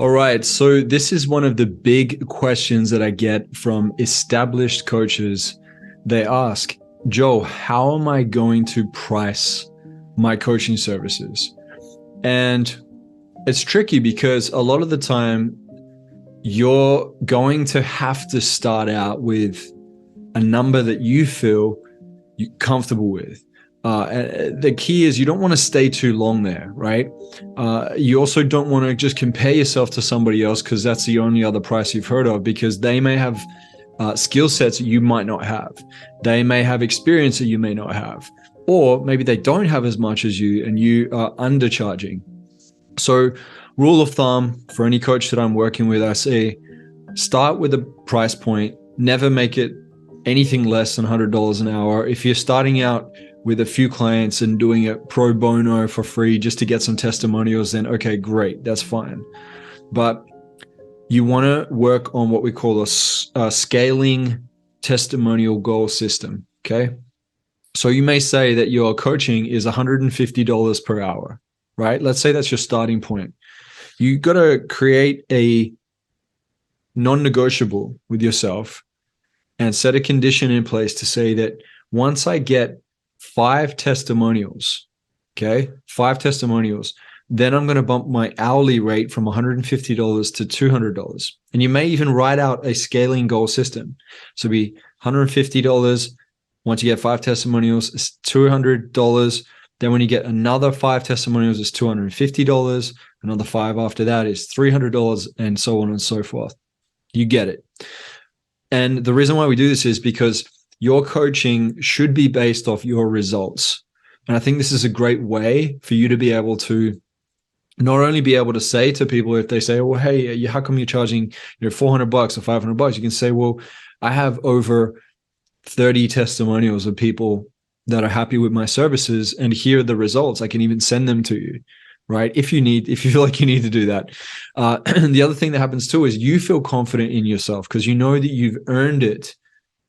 All right. So this is one of the big questions that I get from established coaches. They ask, Joe, how am I going to price my coaching services? And it's tricky because a lot of the time you're going to have to start out with a number that you feel comfortable with. The key is you don't want to stay too long there, right? You also don't want to just compare yourself to somebody else because that's the only other price you've heard of, because they may have skill sets that you might not have. They may have experience that you may not have, or maybe they don't have as much as you and you are undercharging. So rule of thumb for any coach that I'm working with, I say start with a price point, never make it anything less than $100 an hour. If you're starting out with a few clients and doing it pro bono for free just to get some testimonials, then okay, great, that's fine. But you want to work on what we call a scaling testimonial goal system, okay? So you may say that your coaching is $150 per hour, right? Let's say that's your starting point. You got to create a non-negotiable with yourself and set a condition in place to say that once I get 5 testimonials, okay, 5 testimonials, then I'm going to bump my hourly rate from $150 to $200. And you may even write out a scaling goal system. So it'll be $150. Once you get 5 testimonials, it's $200. Then when you get another 5 testimonials, it's $250. Another 5 after that is $300, and so on and so forth. You get it. And the reason why we do this is because your coaching should be based off your results. And I think this is a great way for you to be able to not only be able to say to people, if they say, well, hey, how come you're charging $400 or $500? You can say, well, I have over 30 testimonials of people that are happy with my services, and here are the results. I can even send them to you, right? If you feel like you need to do that. And the other thing that happens too is you feel confident in yourself because you know that you've earned it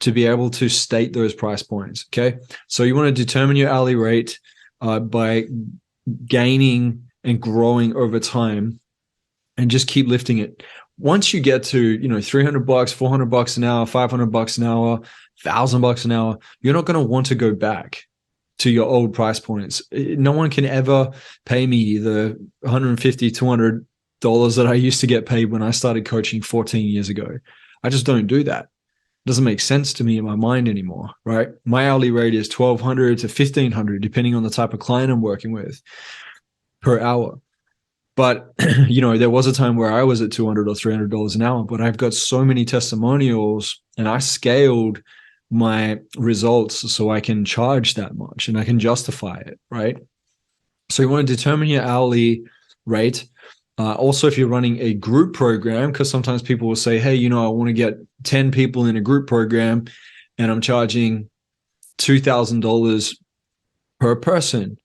to be able to state those price points, okay? So you want to determine your hourly rate by gaining and growing over time and just keep lifting it. Once you get to, $300, $400 an hour, $500 an hour, $1,000 an hour, you're not going to want to go back to your old price points. No one can ever pay me the $150, $200 that I used to get paid when I started coaching 14 years ago. I just don't do that. It doesn't make sense to me in my mind anymore, right? My hourly rate is $1,200 to $1,500, depending on the type of client I'm working with per hour. But, there was a time where I was at $200 or $300 an hour, but I've got so many testimonials and I scaled my results so I can charge that much and I can justify it, right? So you want to determine your hourly rate. Also, if you're running a group program, because sometimes people will say, hey, I want to get 10 people in a group program and I'm charging $2,000 per person.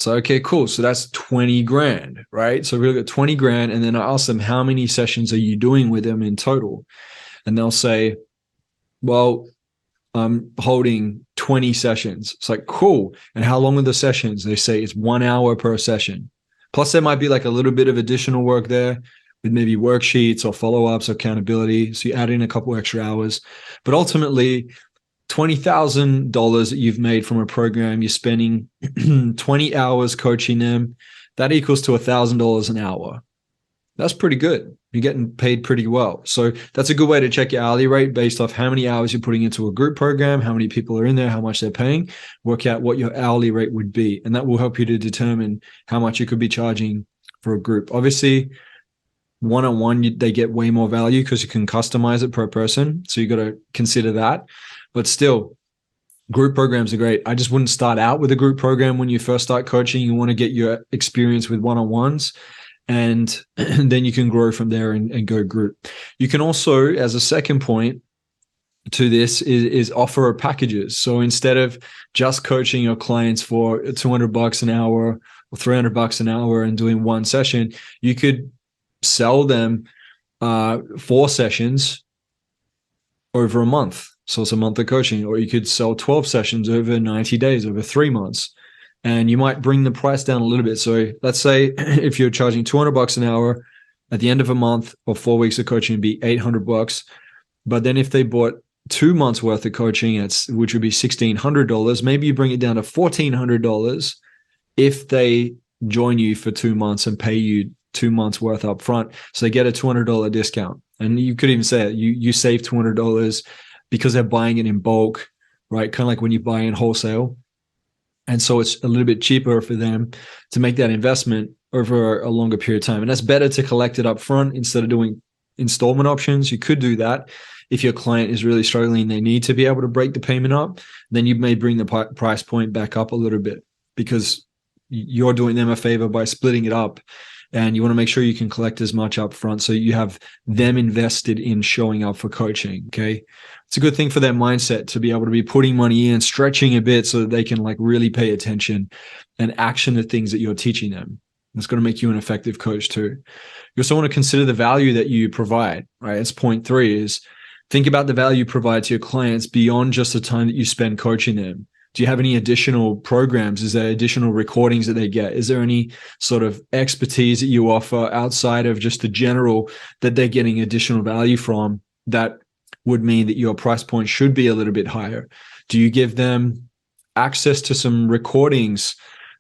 So, okay, cool. So that's 20 grand, right? So we look at 20 grand and then I ask them, how many sessions are you doing with them in total? And they'll say, well, I'm holding 20 sessions. It's like, cool. And how long are the sessions? They say it's 1 hour per session. Plus there might be like a little bit of additional work there with maybe worksheets or follow-ups or accountability. So you add in a couple extra hours, but ultimately $20,000 that you've made from a program, you're spending 20 hours coaching them. That equals to $1,000 an hour. That's pretty good. You're getting paid pretty well. So that's a good way to check your hourly rate based off how many hours you're putting into a group program, how many people are in there, how much they're paying, work out what your hourly rate would be. And that will help you to determine how much you could be charging for a group. Obviously, one-on-one, they get way more value because you can customize it per person. So you got to consider that. But still, group programs are great. I just wouldn't start out with a group program when you first start coaching. You want to get your experience with one-on-ones. And then you can grow from there and go group. You can also, as a second point to this, is offer packages. So instead of just coaching your clients for $200 an hour or $300 an hour and doing one session, you could sell them 4 sessions over a month. So it's a month of coaching. Or you could sell 12 sessions over 90 days, over 3 months. And you might bring the price down a little bit. So let's say if you're charging $200 an hour, at the end of a month or 4 weeks of coaching, it'd be $800. But then if they bought 2 months worth of coaching, which would be $1,600, maybe you bring it down to $1,400 if they join you for 2 months and pay you 2 months worth up front. So they get a $200 discount. And you could even say it, you save $200 because they're buying it in bulk, right? Kind of like when you buy in wholesale. And so it's a little bit cheaper for them to make that investment over a longer period of time. And that's better to collect it up front instead of doing installment options. You could do that. If your client is really struggling, they need to be able to break the payment up, then you may bring the price point back up a little bit because you're doing them a favor by splitting it up. And you want to make sure you can collect as much up front so you have them invested in showing up for coaching. Okay. It's a good thing for their mindset to be able to be putting money in, stretching a bit so that they can like really pay attention and action the things that you're teaching them. It's going to make you an effective coach too. You also want to consider the value that you provide, right? That's point 3 is think about the value you provide to your clients beyond just the time that you spend coaching them. Do you have any additional programs? Is there additional recordings that they get? Is there any sort of expertise that you offer outside of just the general that they're getting additional value from that would mean that your price point should be a little bit higher? Do you give them access to some recordings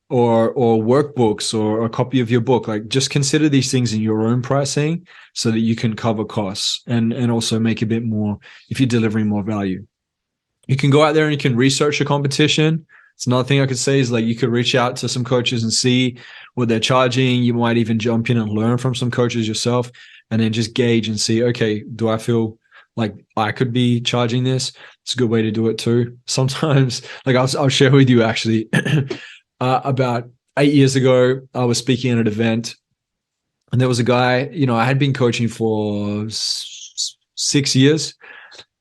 or workbooks or a copy of your book? Like, just consider these things in your own pricing so that you can cover costs and also make a bit more if you're delivering more value. You can go out there and you can research the competition. It's another thing I could say is like you could reach out to some coaches and see what they're charging. You might even jump in and learn from some coaches yourself and then just gauge and see, okay, do I feel like I could be charging this? It's a good way to do it too. Sometimes, like I'll share with you actually, about 8 years ago, I was speaking at an event and there was a guy, I had been coaching for 6 years.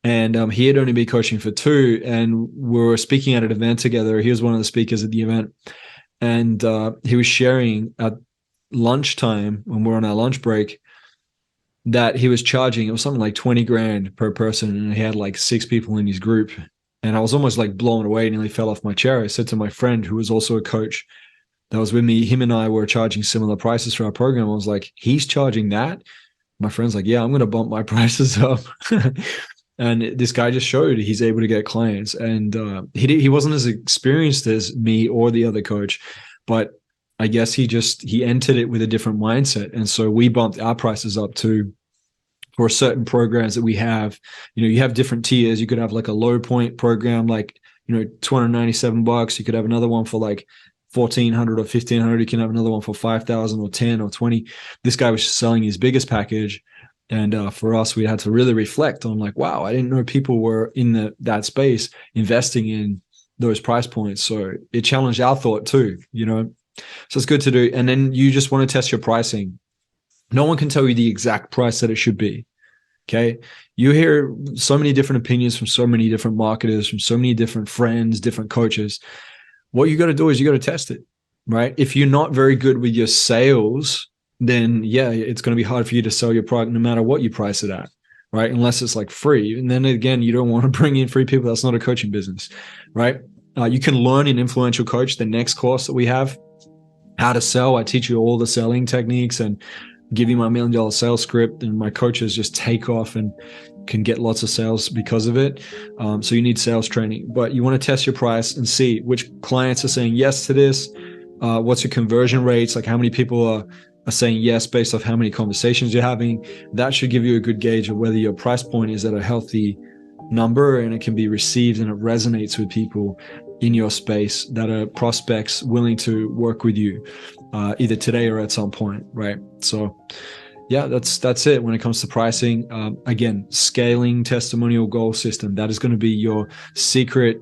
And he had only been coaching for 2, and we were speaking at an event together. He was one of the speakers at the event, and he was sharing at lunchtime when we're on our lunch break that he was charging. It was something like 20 grand per person, and he had like 6 people in his group. And I was almost like blown away, nearly fell off my chair. I said to my friend, who was also a coach that was with me, him and I were charging similar prices for our program. I was like, he's charging that? My friend's like, yeah, I'm going to bump my prices up. And this guy just showed he's able to get clients. And he wasn't as experienced as me or the other coach, but I guess he entered it with a different mindset. And so we bumped our prices up too for certain programs that we have. You have different tiers. You could have like a low point program, like, $297. You could have another one for like $1,400 or $1,500. You can have another one for $5,000 or $10,000 or $20,000. This guy was selling his biggest package. And for us, we had to really reflect on like, wow, I didn't know people were in that space investing in those price points. So it challenged our thought too, So it's good to do. And then you just want to test your pricing. No one can tell you the exact price that it should be. Okay. You hear so many different opinions from so many different marketers, from so many different friends, different coaches. What you got to do is you got to test it, right? If you're not very good with your sales, then yeah, it's going to be hard for you to sell your product no matter what you price it at, right? Unless it's like free. And then again, you don't want to bring in free people. That's not a coaching business, right? You can learn in Influential Coach, the next course that we have, how to sell. I teach you all the selling techniques and give you my $1 million sales script, and my coaches just take off and can get lots of sales because of it. So you need sales training, but you want to test your price and see which clients are saying yes to this. What's your conversion rates? Like how many people are saying yes based off how many conversations you're having. That should give you a good gauge of whether your price point is at a healthy number and it can be received and it resonates with people in your space that are prospects willing to work with you either today or at some point, right? So yeah, that's it when it comes to pricing. Again, scaling testimonial goal system. That is going to be your secret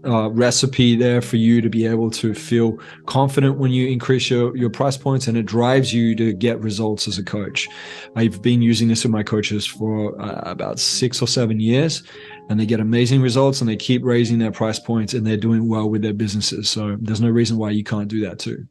recipe there for you to be able to feel confident when you increase your price points, and it drives you to get results as a coach. I've been using this with my coaches for about 6 or 7 years, and they get amazing results and they keep raising their price points and they're doing well with their businesses. So there's no reason why you can't do that too.